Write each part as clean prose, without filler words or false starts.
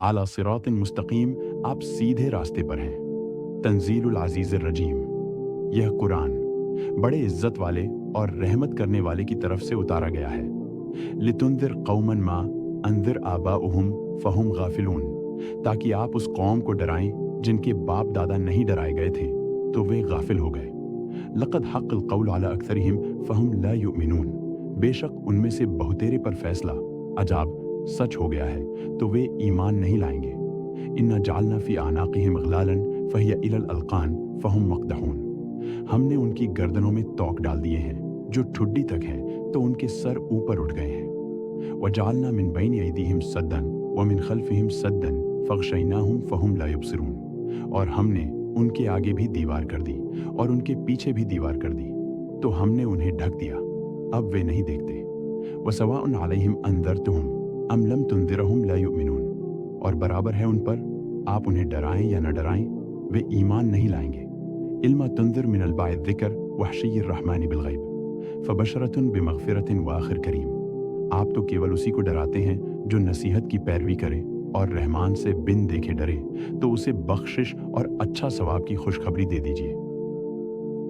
आला सिरातिन मुस्तकीम, आप सीधे रास्ते पर हैं। तंजीलुल अजीज़िर रजीम, यह कुरान बड़े इज्जत वाले और रहमत करने वाले की तरफ से उतारा गया है। लितुंदिर कौमन मा अंदिर आबाउहुम फहुम गाफिलून, ताकि आप उस कौम को डराएं जिनके बाप दादा नहीं डराए गए थे तो वे गाफिल हो गए। लक़द हक़्क़ल क़ौल अला अक्सरिहिम फहुम ला युमिनून, बेशक उनमें से बहुतेरे पर फैसला अजाब सच हो गया है तो वे ईमान नहीं लाएंगे। इन्ना जालना फ़ी आनाक़िहिम अग़लालन फ़हिय इलल अल्क़ान फ़हुम मक़दहून, हमने उनकी गर्दनों में तोक डाल दिए हैं जो ठुड्डी तक हैं तो उनके सर ऊपर उठ गए हैं। वजालना मिन बैन अयदीहिम सद्दन व मिन खल्फ़िहिम सद्दन फ़ग़शयनाहुम फ़हुम ला युबसिरून, और हमने उनके आगे भी दीवार कर दी और उनके पीछे भी दीवार कर दी तो हमने उन्हें ढक दिया, अब वे नहीं देखते। वसवाउन अलैहिम अंज़रतुहुम अम लम तुंज़िरहुम ला युमिनून, और बराबर है उन पर आप उन्हें डराएं या न डराएं, वे ईमान नहीं लाएंगे। इल्मा तुंज़िर मिनल बाइ ज़िक्र वहशिय्यिर रहमानि बिल ग़ैब फ़बशरतुन बिमग़फ़िरतिन व आख़िर करीम, आप तो केवल उसी को डराते हैं जो नसीहत की पैरवी करे और रहमान से बिन देखे डरे, तो उसे बख्शिश और अच्छा सवाब की खुशखबरी दे दीजिए।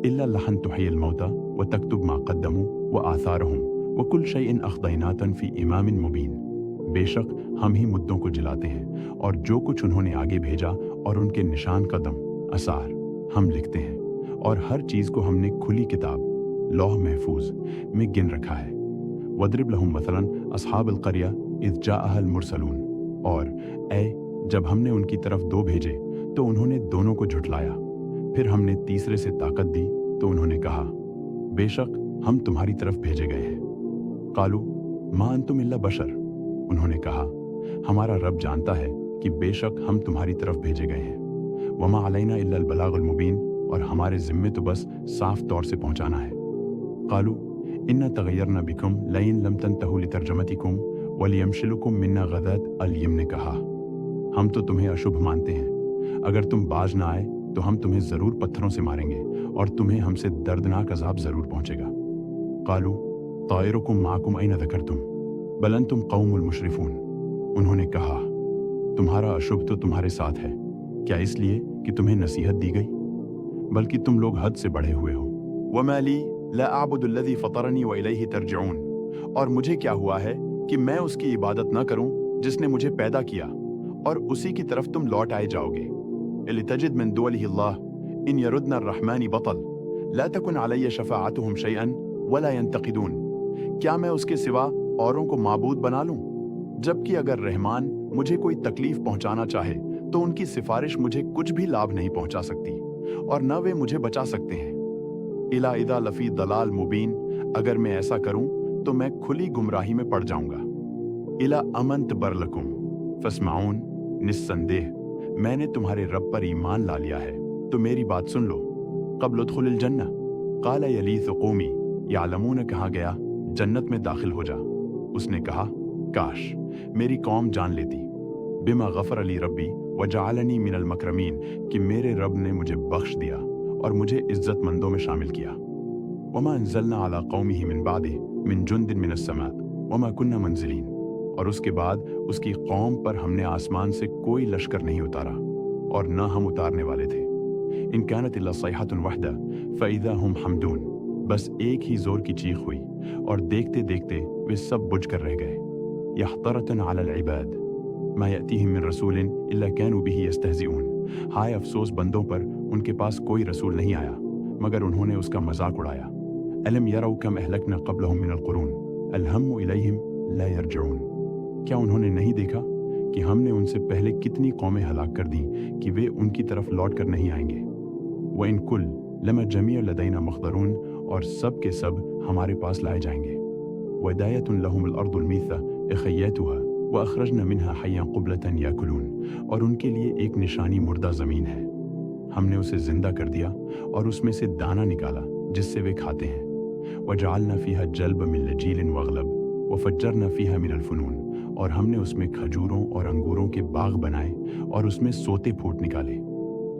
इल्ला लहन तुहयिल मौता व तक्तुब मा क़द्दमू व आसारहुम व कुल शैइन अख़दैनातन फ़ी इमामिन मुबीन, बेशक हम ही मुद्दों को जलाते हैं और जो कुछ उन्होंने आगे भेजा और उनके निशान कदम आसार हम लिखते हैं, और हर चीज़ को हमने खुली किताब लौह महफूज में गिन रखा है। वद्रिब लहुम मसलन अस्हाबल क़रिया इज़ जाअहल मुरसलून, और जब हमने उनकी तरफ दो भेजे तो उन्होंने दोनों को झुठलाया, फिर हमने तीसरे से ताकत दी तो उन्होंने कहा बेशक हम तुम्हारी तरफ भेजे गए हैं। क़ालू मा अंतुम इल्ला बशर, उन्होंने कहा हमारा रब जानता है कि बेशक हम तुम्हारी तरफ भेजे गए हैं। वमा अलैना इल्लल बलागुल मुबीन, और हमारे ज़िम्मे तो बस साफ तौर से पहुंचाना है। क़ालू इन्ना तग़य्यरना बिकुम लइन लम तंतहू लितरजमतिकुम वलियमशिलुकुम मिन्ना ग़दत, अलयम ने कहा हम तो तुम्हें अशुभ मानते हैं, अगर तुम बाज ना आए तो हम तुम्हें ज़रूर पत्थरों से मारेंगे और तुम्हें हमसे दर्दनाक अजाब ज़रूर पहुंचेगा। क़ालू तायरुकुम माकुम ऐन ज़करतुम बल अंतुम क़ौमुल मुशरिफून, उन्होंने कहा तुम्हारा अशुभ तो तुम्हारे साथ है, क्या इसलिए कि तुम्हें नसीहत दी गई, बल्कि तुम लोग हद से बढ़े हुए हो। वमा ली ला अअबुदुल्लज़ी फ़तरनी व इलैहि तर्जिऊन, और मुझे क्या हुआ है कि मैं उसकी इबादत न करूं जिसने मुझे पैदा किया और उसी की तरफ तुम लौट आए जाओगे। लितजिद मिन दुअलिहि अल्लाह इन यरुदना अर्रहमानी बतल ला तकुन अलैया शफ़ाअतुहुम शैअन वला यंतक़िदून, क्या मैं उसके सिवा औरों को माबूद बना लूं, जबकि अगर रहमान मुझे कोई तकलीफ पहुंचाना चाहे तो उनकी सिफारिश मुझे कुछ भी लाभ नहीं पहुंचा सकती और न वे मुझे बचा सकते हैं। इला इदा लफी दलाल मुबीन, अगर मैं ऐसा करूं तो मैं खुली गुमराही में पड़ जाऊंगा। इला अमंत बरलकुम फस्माउन, निस्संदेह मैंने तुम्हारे रब पर ईमान ला लिया है तो मेरी बात सुन लो। क़ब्ल उदख़ुलिल जन्नह क़ाल यलीस क़ौमी यालमून, कहा गया जन्नत में दाखिल हो जा, उसने कहा काश मेरी कौम जान लेती। बिमा गफ़र अली रब्बी वजअलनी मिनल मकरमीन, कि मेरे रब ने मुझे बख्श दिया और मुझे इज्जतमंदों में शामिल किया। वमा अंज़लना अला क़ौमिही मिन बादिही मिन जुंदिन मिनस समा वमा कुन्ना मंज़िलीन, और उसके बाद उसकी कौम पर हमने आसमान से कोई लश्कर नहीं उतारा और न हम उतारने वाले थे। इन कानत इल्ला सयहतुन वहदा फ़इज़ा हुम हमदून, बस एक ही जोर की चीख हुई और देखते देखते वे सब बुझ कर रह गए। यहतरतन अलल इबाद मा यअतीहिम मिन रसूलिन इल्ला कानू बिही यस्तहज़िऊन, हाय अफसोस बंदों पर, उनके पास कोई रसूल नहीं आया मगर उन्होंने उसका मजाक उड़ाया। अलम यरौ कम अहलकना क़ब्लहुम मिनल क़ुरून अलहम्मु इलैहिम ला यरजिऊन, क्या उन्होंने नहीं देखा कि हमने उनसे पहले कितनी कौमें हलाक कर दी कि वे उनकी तरफ लौट कर नहीं आएंगे। व इन कुल लमा जमीअ लदैना मुख़्दरून, और सब के सब हमारे पास लाए जाएंगे। वदायतुन लहुमुल अर्दुल मीसा इख़य्यतुहा व अख़रजना मिन्हा हय्यन क़ुब्लतन याकुलून, और उनके लिए एक निशानी मुर्दा ज़मीन है, हमने उसे जिंदा कर दिया और उसमें से दाना निकाला जिससे वे खाते हैं। वजअलना फ़ीहा जल्ब मिन लजीलिन वग़लब वफ़ज्जरना फ़ीहा मिनल फ़ुनून, और हमने उसमें खजूरों और अंगूरों के बाग बनाए और उसमें सोते फूट निकाले।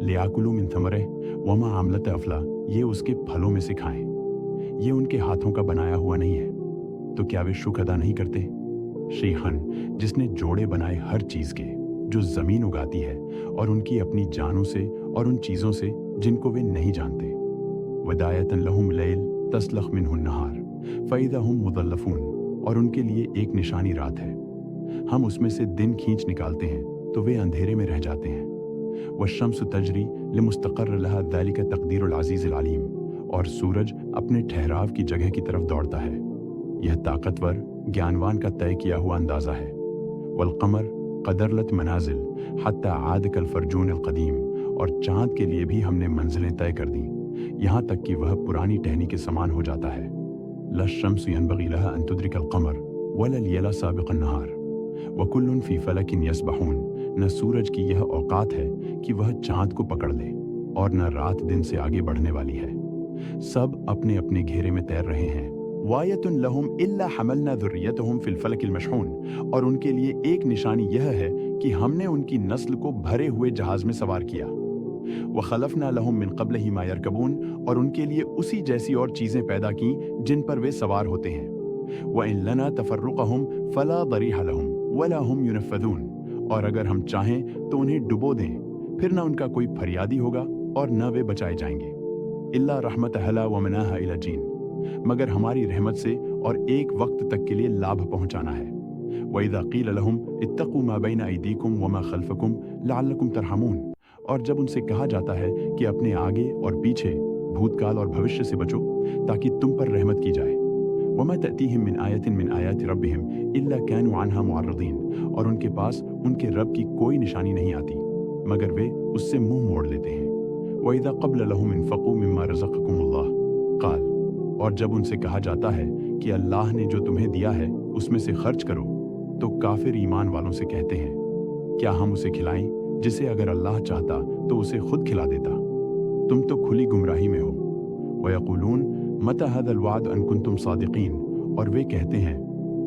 लियाकुलू मिन थमरिह वमा आमलत अफ़ला, ये उसके फलों में से खाएं, ये उनके हाथों का बनाया हुआ नहीं है, तो क्या वे शुक्र अदा नहीं करते। शेखन, जिसने जोड़े बनाए हर चीज़ के, जो ज़मीन उगाती है, और उनकी अपनी जानों से और उन चीज़ों से जिनको वे नहीं जानते। वदायतन लहुम लैल तस्लख मिन्हुन नहार फ़इज़ा हुम मुदल्लफून, और उनके लिए एक निशानी रात है, हम उसमें से दिन खींच निकालते हैं तो वे अंधेरे में रह जाते हैं। वश्शम्सु तजरी लिमुस्तक़र्र लहा ज़ालिका तक़दीरुल अज़ीज़िल अलीम, और सूरज अपने ठहराव की जगह की तरफ दौड़ता है, यह ताकतवर ज्ञानवान का तय किया हुआ अंदाज़ा है। वल-क़मर क़दरलत मनाज़िल हत्ता आद कल फ़रजून अल-क़दीम, और चाँद के लिए भी हमने मंजिलें तय कर दी, यहाँ तक कि वह पुरानी टहनी के समान हो जाता है। लश्शम्सु यनबग़ी लहा अन तुद्रिकल क़मर वलल यला साबिक़न नहार वकुल्लुन फ़ी फ़लकिन यस्बहून, न सूरज की यह औकात है कि वह चाँद को पकड़ ले, और न रात दिन से आगे बढ़ने वाली है, सब अपने अपने घेरे में तैर रहे हैं। वायतुन लहुम इल्ला हमलना ज़ुर्रियतहुम फ़िल फ़लकिल मशहून, और उनके लिए एक निशानी यह है कि हमने उनकी नस्ल को भरे हुए जहाज़ में सवार किया। वख़लफ़ना लहुम मिन क़ब्लिही मा यरकबून, और उनके लिए उसी जैसी और चीज़ें पैदा की जिन पर वे सवार होते हैं। वइन लना तफ़र्रुक़हुम फ़ला दरीह लहुम वला हुम युनफ़्फ़ज़ून, और अगर हम चाहें तो उन्हें डुबो दें, फिर न उनका कोई फरियादी होगा और न वे बचाए जाएंगे। इल्ला रहमत हला व मनाहा इला जीन, मगर हमारी रहमत से और एक वक्त तक के लिए लाभ पहुंचाना है। वइज़ा क़ील लहुम इत्तक़ू मा बैना अयदीकुम व मा ख़ल्फ़कुम लअल्लकुम तरहमून, और जब उनसे कहा जाता है कि अपने आगे और पीछे, भूतकाल और भविष्य से बचो ताकि तुम पर रहमत की जाए। वमा तअतीहिम मिन आयतिन मिन आयाति रब्बिहिम इल्ला कानू अन्हा मुअर्रिदीन, और उनके पास उनके रब की कोई निशानी नहीं आती मगर वे उससे मुंह मोड़ लेते हैं। वइज़ा क़बल लहुम इन्फ़क़ू मिम्मा रज़क़कुमुल्लाह क़ाल, और जब उनसे कहा जाता है कि अल्लाह ने जो तुम्हें दिया है उसमें से खर्च करो, तो काफिर ईमान वालों से कहते हैं, क्या हम उसे खिलाएं जिसे अगर अल्लाह चाहता तो उसे खुद खिला देता? तुम तो खुली गुमराही में हो। वयक़ूलून मता हज़ल वाद अन कुंतुम सादिक़ीन, और वे कहते हैं,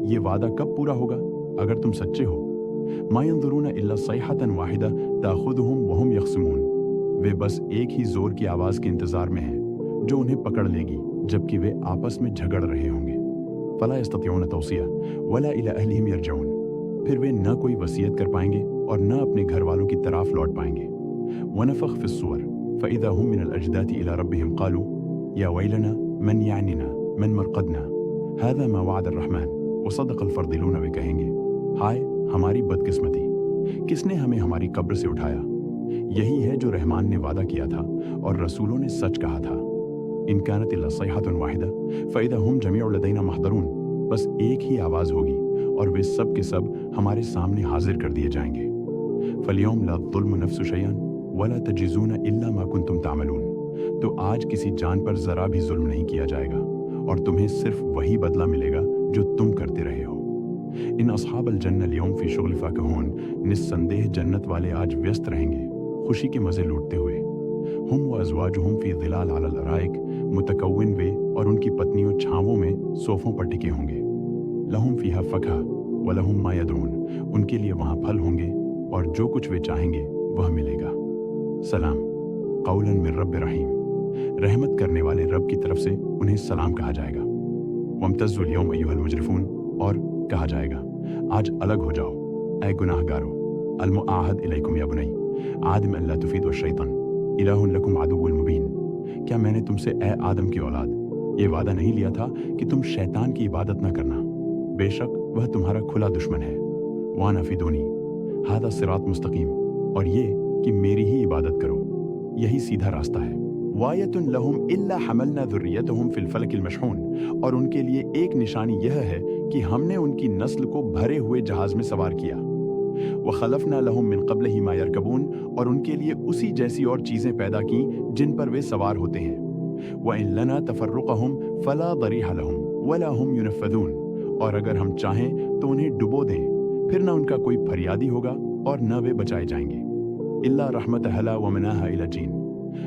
ये वादा कब पूरा होगा अगर तुम सच्चे हो। मा यंज़ुरून इल्ला सयहतन वाहिदा ताख़ुज़ुहुम व हुम यख़्सिमून, वे बस एक ही जोर की आवाज़ के इंतज़ार में हैं जो उन्हें पकड़ लेगी जबकि वे आपस में झगड़ रहे होंगे। फ़ला यस्ततिऊन तौसिया वला इला अहलिहिम यरजऊन, फिर वे न कोई वसीयत कर पाएंगे और न अपने घर वालों की तरफ लौट पाएंगे। वनफ़ख़ फ़िस्सूर फ़इज़ा हुम मिनल अजदाति इला रब्बिहिम क़ालू या वैलना मन यानिना मन मरक़दना हाज़ा मा वअद अर्रहमान व सदक़ल फ़र्दिलून, वे कहेंगे, हाय हमारी बदकिस्मती, किसने हमें हमारी कब्र से उठाया? यही है जो रहमान ने वादा किया था और रसूलों ने सच कहा था। इन कानत इल्ला सयहतुन वाहिदा फ़इज़ा हुम जमीअ लदैना महदरून, बस एक ही आवाज़ होगी और वे सब के सब हमारे सामने हाजिर कर दिए जाएंगे। फ़ल्यौम ला ज़ुल्म नफ़्सु शैअन वला तजिज़ून इल्ला मा कुंतुम तामलून, तो आज किसी जान पर ज़रा भी जुल्म नहीं किया जाएगा और तुम्हें सिर्फ वही बदला मिलेगा जो तुम करते रहे हो। इन अस्हाबल जन्नत यौम फ़ी शुग़्ल फ़ाकिहून, निस्संदेह जन्नत वाले आज व्यस्त रहेंगे खुशी के मज़े लूटते हुए। हुम व अज़वाजुहुम फ़ी ज़िलाल अलल अराइक मुतकव्विन, वे और उनकी पत्नियों छांवों में सोफ़ों पर टिके होंगे। लहुम फ़ीहा फ़कहा व लहुम मा यदऊन, उनके लिए वहाँ फल होंगे और जो कुछ वे चाहेंगे वह मिलेगा। सलाम क़ौलन मिन रब्बिर रहीम, रहमत करने वाले रब की तरफ से उन्हें सलाम कहा जाएगा। वम्तज़्ज़ुल यौम अय्युहल मुजरिफून, और कहा जाएगा, आज अलग हो जाओ ऐ गुनाहगारों। अल मुआहद इलैकुम या बुनई आदम अल्ला तुफ़ीदु शैतान इलाहुन लकुम अदुव्वुल मुबीन, क्या मैंने तुमसे ए आदम की औलाद ये वादा नहीं लिया था कि तुम शैतान की इबादत न करना, बेशक वह तुम्हारा खुला दुश्मन है। वाना फ़िदूनी हादा सिरात मुस्तकीम, और ये कि मेरी ही इबादत करो, यही सीधा रास्ता है। वायतुन लहुम इल्ला हमलना ज़ुर्रियतहुम फ़िल फ़लकिल मशहून, और उनके लिए एक निशानी यह है कि हमने उनकी नस्ल को भरे हुए जहाज़ में सवार किया। वख़लफ़ना लहुम मिन क़ब्लिही मा यरकबून, और उनके लिए उसी जैसी और चीज़ें पैदा की जिन पर वे सवार होते हैं। वइन लना तफ़र्रुक़हुम फ़ला दरीह लहुम वला हुम युनफ़्फ़ज़ून, और अगर हम चाहें तो उन्हें डुबो दें, फिर न उनका कोई फरियादी होगा और न वे बचाए जाएंगे। इल्ला रहमत हला व मनाहा इला जीन,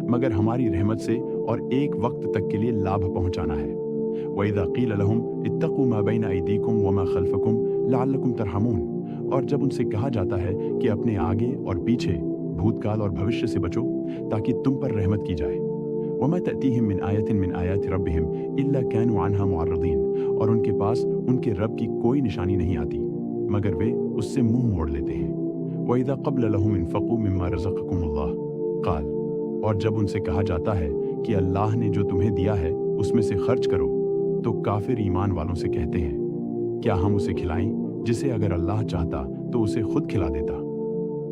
मगर हमारी रहमत से और एक वक्त तक के लिए लाभ पहुंचाना है। वइज़ा क़ील लहुम इत्तक़ू मा बैना अयदीकुम व मा ख़ल्फ़कुम लअल्लकुम तरहमून, और जब उनसे कहा जाता है कि अपने आगे और पीछे, भूतकाल और भविष्य से बचो ताकि तुम पर रहमत की जाए। वमा तअतीहिम मिन आयतिन मिन आयाति रब्बिहिम इल्ला कानू अन्हा मुअर्रिदीन, और उनके पास उनके रब की कोई निशानी नहीं आती मगर वे उससे मुंह मोड़ लेते हैं। वइज़ा क़ब्ल लहुम इन्फ़क़ू मिम्मा रज़क़कुमुल्लाह क़ाल, और जब उनसे कहा जाता है कि अल्लाह ने जो तुम्हें दिया है उसमें से खर्च करो, तो काफिर ईमान वालों से कहते हैं, क्या हम उसे खिलाएं जिसे अगर अल्लाह चाहता तो उसे खुद खिला देता?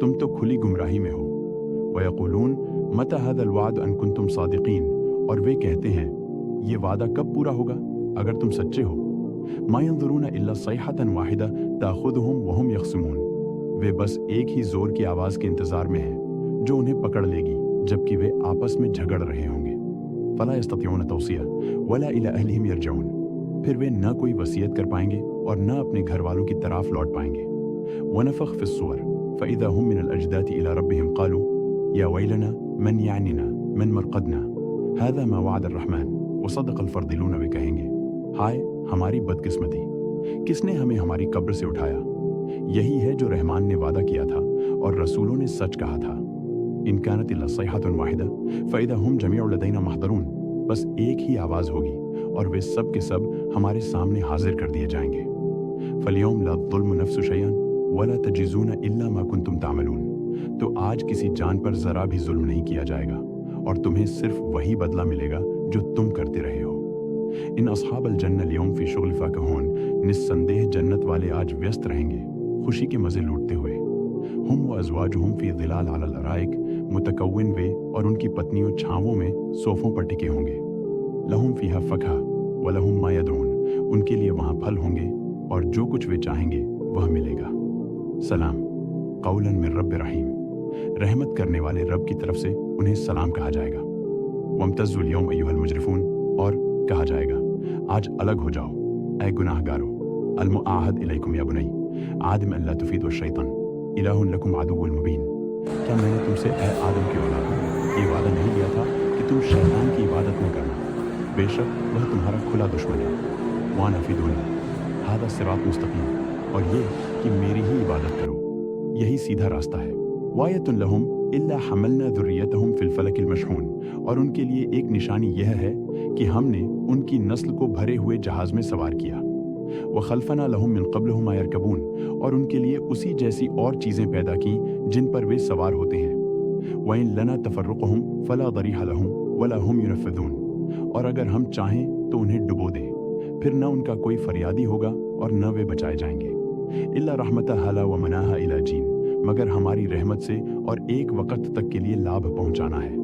तुम तो खुली गुमराही में हो। वयक़ूलून मता हाज़ल वाद अन कुंतुम सादिक़ीन, और वे कहते हैं, ये वादा कब पूरा होगा अगर तुम सच्चे हो। मा यंज़ुरूना इल्ला सयहतन वाहिदा ताख़ुज़ुहुम वहुम यख़्सिमून, वे बस एक ही जोर की आवाज़ के इंतज़ार में हैं जो उन्हें पकड़ लेगी जबकि वे आपस में झगड़ रहे होंगे। फ़ला यस्ततिऊन तौसिया वला इला अहलिहिम यरजऊन, फिर वे न कोई वसीयत कर पाएंगे और न अपने घर वालों की तरफ लौट पाएंगे। वनफ़ख़ फ़िस्सूर फ़इज़ा हुम मिनल अजदाति इला रब्बिहिम क़ालू या वैलना मन यानिना मन मरक़दना हाज़ा मा वअद अर्रहमान वसदक़ल फ़र्दिलून, वे कहेंगे, हाय हमारी बदकिस्मती, किसने हमें हमारी कब्र से उठाया? यही है जो रहमान ने वादा किया था और रसूलों ने सच कहा था। इन कानत इल्ला सयहतुन वाहिदा फ़इज़ा हुम जमीउन लदैना महदरून, बस एक ही आवाज़ होगी और वे सब के सब हमारे सामने हाजिर कर दिए जाएंगे। फ़ल्यौम ला ज़ुल्म नफ्सु शैअन वला तजज़ूना इल्ला मा कुंतुम तामलून, तो आज किसी जान पर ज़रा भी जुल्म नहीं किया जाएगा और तुम्हें सिर्फ वही बदला मिलेगा जो तुम करते रहे हो। इन अस्हाबल जन्नत अल-यौम फ़ी शुग़्ल फ़ाकिहून, निस्संदेह जन्नत वाले आज व्यस्त रहेंगे खुशी के मज़े लूटते हुए। हुम व अज़वाजुहुम फ़ी ज़िलाल अलल अराइक मुतकव्विन, वे और उनकी पत्नियों छांवों में सोफ़ों पर टिके होंगे। लहुम फ़ीहा फ़कहा व लहुम मा यदऊन, उनके लिए वहाँ फल होंगे और जो कुछ वे चाहेंगे वह मिलेगा। सलाम क़ौलन मिन रब्बिर रहीम, रहमत करने वाले रब की तरफ से उन्हें सलाम कहा जाएगा। वम्तज़्ज़ुल यौम अय्युहल मुजरिफून, और कहा जाएगा, आज अलग हो जाओ ऐ गुनाहगारों। अल मुआहद इलैकुम या बुनई आदम अल्ला तुफ़ीदु शैतान इलाहुन लकुम अदुव्वुल मुबीन, क्या मैंने तुमसे ऐ आदम की औलाद ये वादा नहीं दिया था कि तुम शैतान की इबादत न करना, बेशक वह तुम्हारा खुला दुश्मन है। वाना फ़िदूनी हादा सिरात मुस्तक़ीम, और ये कि मेरी ही इबादत करो, यही सीधा रास्ता है। वायतुन लहुम इल्ला हमलना ज़ुर्रियतहुम फ़िल फ़लकिल मशहून, और उनके लिए एक निशानी यह है कि हमने उनकी नस्ल को भरे हुए जहाज़ में सवार किया। व खल्फ़ना लहुम मिन क़ब्लिहुम मा यरकबून, और उनके लिए उसी जैसी और चीज़ें पैदा की जिन पर वे सवार होते हैं। व इन लना तफ़र्रुक़हुम फ़ला दरीह लहुम वला हुम युनफ़्फ़िज़ून, और अगर हम चाहें तो उन्हें डुबो दें, फिर न उनका कोई फरियादी होगा और न वे बचाए जाएंगे। इल्ला रहमत हला व मनाहा इला जीन, मगर हमारी रहमत से और एक वक़्त तक के लिए लाभ पहुँचाना है।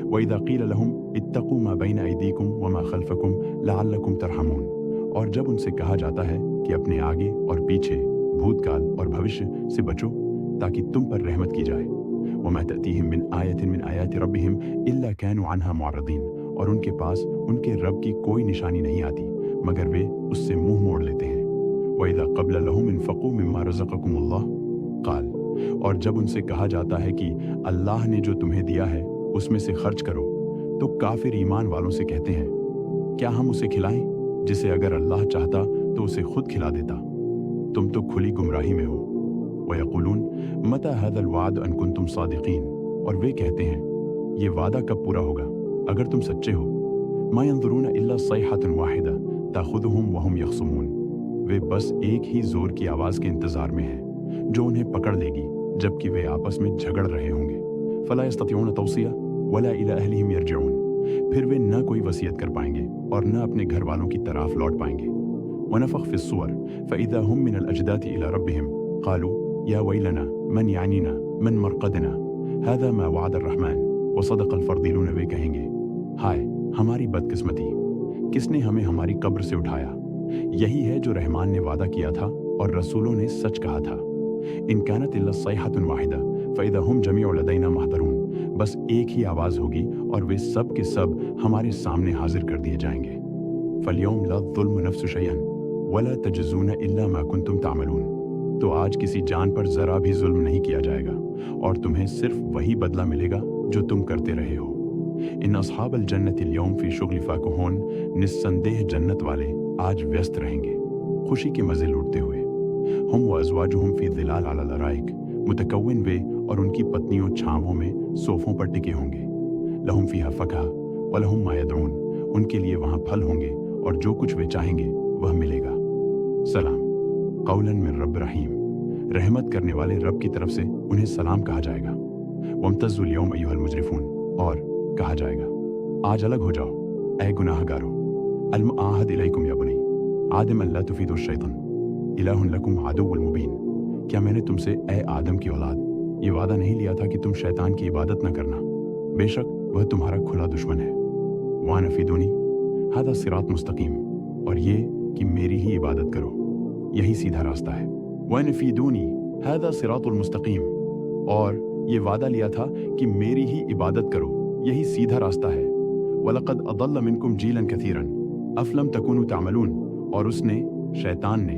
वइज़ा क़ील लहुम इत्तक़ू मा बैना अयदीकुम व मा ख़ल्फ़कुम लअल्लकुम तरहमून, और जब उनसे कहा जाता है कि अपने आगे और पीछे, भूतकाल और भविष्य से बचो ताकि तुम पर रहमत की जाए। वमा तअतीहिम मिन आयतिन मिन आयाति रब्बिहिम इल्ला कानू अन्हा मुअर्रिदीन, और उनके पास उनके रब की कोई निशानी नहीं आती मगर वे उससे मुंह मोड़ लेते हैं। वइज़ा क़ब्ल लहुम इन्फ़क़ू मिम्मा रज़क़कुमुल्लाह क़ाल, और जब उनसे कहा जाता है कि अल्लाह ने जो तुम्हें दिया है उसमें से खर्च करो, तो काफिर ईमान वालों से कहते हैं, क्या हम उसे खिलाएं जिसे अगर अल्लाह चाहता तो उसे खुद खिला देता? तुम तो खुली गुमराही में हो। वयक़ूलून मता हाज़ल वाद अन कुंतुम सादिक़ीन, और वे कहते हैं, ये वादा कब पूरा होगा अगर तुम सच्चे हो। मा यंज़ुरूना इल्ला सयहतन वाहिदा ताख़ुज़ुहुम वहुम यख़्सिमून, वे बस एक ही जोर की आवाज़ के इंतज़ार में हैं जो उन्हें पकड़ लेगी जबकि वे आपस में झगड़ रहे होंगे। फ़ला यस्ततिऊन तौसिया वला इला अहलिहिम यरजऊन, फिर वे न कोई वसीयत कर पाएंगे और न अपने घर वालों की तरफ लौट पाएंगे। वनफ़ख़ फ़िस्सूर फ़इज़ा हुम मिनल अजदाति इला रब्बिहिम क़ालू या वैलना मन यानिना मन मरक़दना हाज़ा मा वअद अर्रहमान वसदक़ल फ़र्दिलून, वे कहेंगे, हाय हमारी बदकिस्मती, किसने हमें हमारी कब्र से उठाया? यही है जो रहमान ने वादा किया था और रसूलों ने सच कहा था। इन कानत इल्ला सयहतुन वाहिदा फ़इज़ा हुम जमीउन लदैना महदरून, बस एक ही आवाज़ होगी और वे सब के सब हमारे सामने हाजिर कर दिए जाएंगे। फ़ल्यौम ला ज़ुल्म नफ्सु शैअन वला तजज़ूना इल्ला मा कुंतुम तामलून, तो आज किसी जान पर ज़रा भी जुल्म नहीं किया जाएगा और तुम्हें सिर्फ वही बदला मिलेगा जो तुम करते रहे हो। इन अस्हाबल जन्नत अल-यौम फ़ी शुग़्ल फ़ाकिहून, निस्संदेह जन्नत वाले आज व्यस्त रहेंगे खुशी के मज़े लूटते हुए। हुम व अज़वाजुहुम फ़ी ज़िलाल अलल अराइक मुतकव्विन, वे और उनकी पत्नियों छांवों में सोफ़ों पर टिके होंगे। लहुम फ़ीहा फ़कहा व लहुम मा यदऊन, उनके लिए वहाँ फल होंगे और जो कुछ वे चाहेंगे वह मिलेगा। सलाम क़ौलन मिन रब्बिर रहीम, रहमत करने वाले रब की तरफ से उन्हें सलाम कहा जाएगा। वम्तज़्ज़ुल यौम अय्युहल मुजरिफून, और कहा जाएगा, आज अलग हो जाओ ऐ गुनाहगारों। अल-मुआहद इलैकुम या बनी आदम अल्ला तुफीदु शैतान इलाहुन लकुम अदुव्वुल मुबीन। क्या मैंने तुमसे ए आदम की औलाद ये वादा नहीं लिया था कि तुम शैतान की इबादत न करना, बेशक वह तुम्हारा खुला दुश्मन है। वान अफीदूनी हादा सिरात मुस्तकीम, और ये कि मेरी ही इबादत करो, यही सीधा रास्ता है। वान अफीदूनी हादा सिरातुल मुस्तकीम, और ये वादा लिया था कि मेरी ही इबादत करो, यही सीधा रास्ता है। वलक़द अदल्ल मिनकुम जीलन कसीरन अफलम तकुनु तामलून, और उसने, शैतान ने,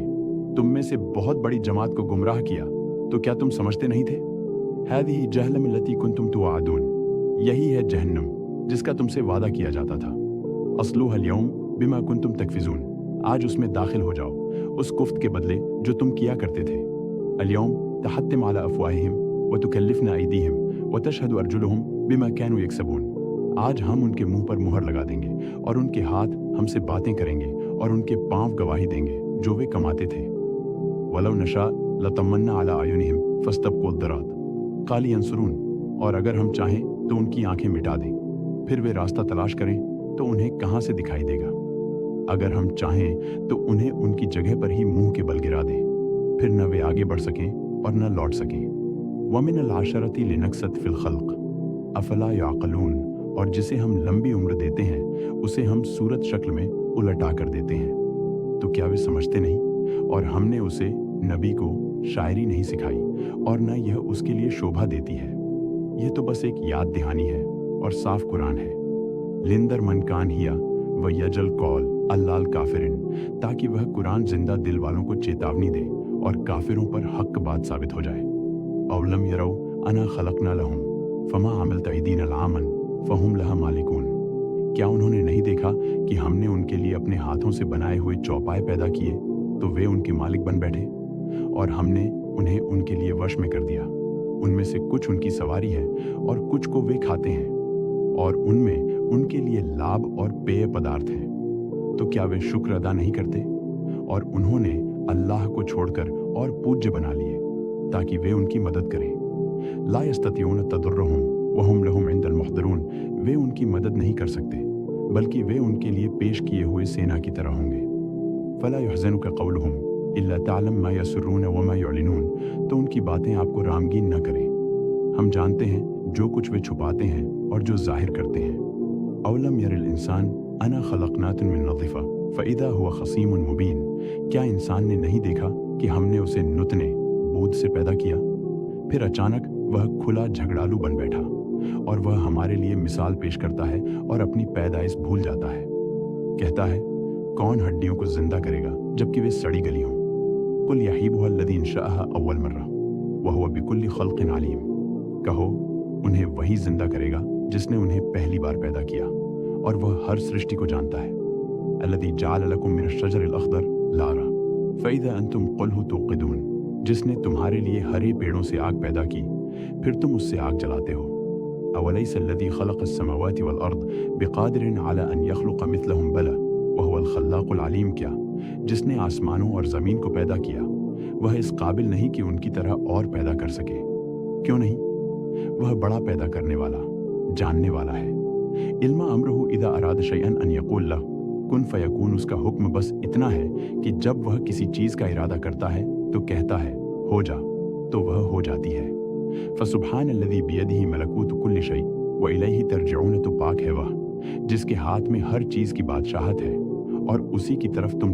तुम में से बहुत बड़ी जमात को गुमराह किया, तो क्या तुम समझते नहीं थे? हादिही जहन्नम लती कुंतुम तुआदून, यही है जहन्नम जिसका तुमसे वादा किया जाता था। अस्लुहा अल-यौम बिमा कुंतुम तकफिजून, आज उसमें दाखिल हो जाओ उस कुफ्त के बदले जो तुम किया करते थे। अल-यौम तहत्तिम अला अफ़वाहिहिम व तुकल्लिफना अयदीहिम व तशहदु अर्जुलुहुम बिमा कानू यक्सबून, आज हम उनके मुंह पर मुहर लगा देंगे और उनके हाथ हमसे बातें करेंगे और उनके पांव गवाही देंगे जो वे कमाते थे। वलौ नशा लतमन्ना अला अयुनिहिम फस्तबकुद दरात काली अंसरून, और अगर हम चाहें तो उनकी आंखें मिटा दें, फिर वे रास्ता तलाश करें तो उन्हें कहां से दिखाई देगा। अगर हम चाहें तो उन्हें उनकी जगह पर ही मुंह के बल गिरा दें, फिर न वे आगे बढ़ सकें और न लौट सकें। वमिन अल-आशरती लिनक्सत फिल खल्क अफला याक़लून, और जिसे हम लंबी उम्र देते हैं उसे हम सूरत शक्ल में उलटा कर देते हैं, तो क्या वे समझते नहीं? और हमने उसे, नबी को, शायरी नहीं सिखाई और न यह उसके लिए शोभा देती है। यह तो बस एक याद दहानी है और साफ कुरान है। लिंदर मन कान हिया व यजल कौल अल्लाल काफिरिन, ताकि वह कुरान जिंदा दिल वालों को चेतावनी दे और काफिरों पर हक बात साबित हो जाए। अवलम यरौ अना खलकना लहुम फमा अमलत अयदीना अल-आमन फहुम लहा मालिकून, क्या उन्होंने नहीं देखा कि हमने उनके लिए अपने हाथों से बनाए हुए चौपाए पैदा किए तो वे उनके मालिक बन बैठे, और हमने उन्हें उनके लिए वश में कर दिया। उनमें से कुछ उनकी सवारी है और कुछ को वे खाते हैं, और उनमें उनके लिए लाभ और पेय पदार्थ हैं, तो क्या वे शुक्र अदा नहीं करते? और उन्होंने अल्लाह को छोड़कर और पूज्य बना लिए ताकि वे उनकी मदद करें। ला यस्ततिऊन तदुर्रहुम वहुम लहुम इंदल मुहदरून, वे उनकी मदद नहीं कर सकते बल्कि वे उनके लिए पेश किए हुए सेना की तरह होंगे। फला युहज़नुका क़ौलुहुम इल्ला तालम मा यसुर्रून व मा युअलिनून, तो उनकी बातें आपको रामगीन न करें, हम जानते हैं जो कुछ वे छुपाते हैं और जो जाहिर करते हैं। अवलम यरिल इंसान अना खलकनातुन मिन नज़िफ़ा फ़इज़ा हुवा ख़सीमुन मुबीन, क्या इंसान ने नहीं देखा कि हमने उसे नुतने बूंद से पैदा किया, फिर अचानक वह खुला झगड़ालू बन बैठा, और वह हमारे लिए मिसाल पेश करता है और अपनी पैदाइश भूल जाता है। कहता है, कौन हड्डियों को जिंदा करेगा जबकि वे सड़ी गली हों? कुल यहीबुहा अल्लज़ी इंशअहा अव्वल मर्रा व हुवा बिकुल्लि ख़ल्क़िन अलीम, कहो उन्हें वही जिंदा करेगा जिसने उन्हें पहली बार पैदा किया, और वह हर सृष्टि को जानता है। अल्लज़ी जअल लकुम मिनश शजरिल अख़दर नारा फ़इज़ा अंतुम क़ुलहु तूक़िदून, जिसने तुम्हारे लिए हरे पेड़ों से आग पैदा की, फिर तुम उससे आग जलाते हो। अवलैसा अल्लज़ी ख़लक़स समावाति वल अर्द बिक़ादिरिन अला अन यख़्लुक़ मिथलहुम बला व हुवल ख़ल्लाक़ुल अलीम, क्या जिसने आसमानों और ज़मीन को पैदा किया वह इस काबिल नहीं कि उनकी तरह और पैदा कर सके? क्यों नहीं? वह बड़ा पैदा करने वाला, जानने वाला है। इल्मा अम्रुहु इज़ा अराद शैअन अन यक़ूल लहु कुन फ़यकून, उसका हुक्म बस इतना है कि जब वह किसी चीज़ का इरादा करता है तो कहता है हो जा, तो वह हो जाती है। फ़सुब्हानल्लज़ी बियदिही मलकूतु कुल्लि शै व इलैहि तर्जऊन, तो पाक है वह जिसके हाथ में हर चीज़ की बादशाहत है और उसी की तरफ तुम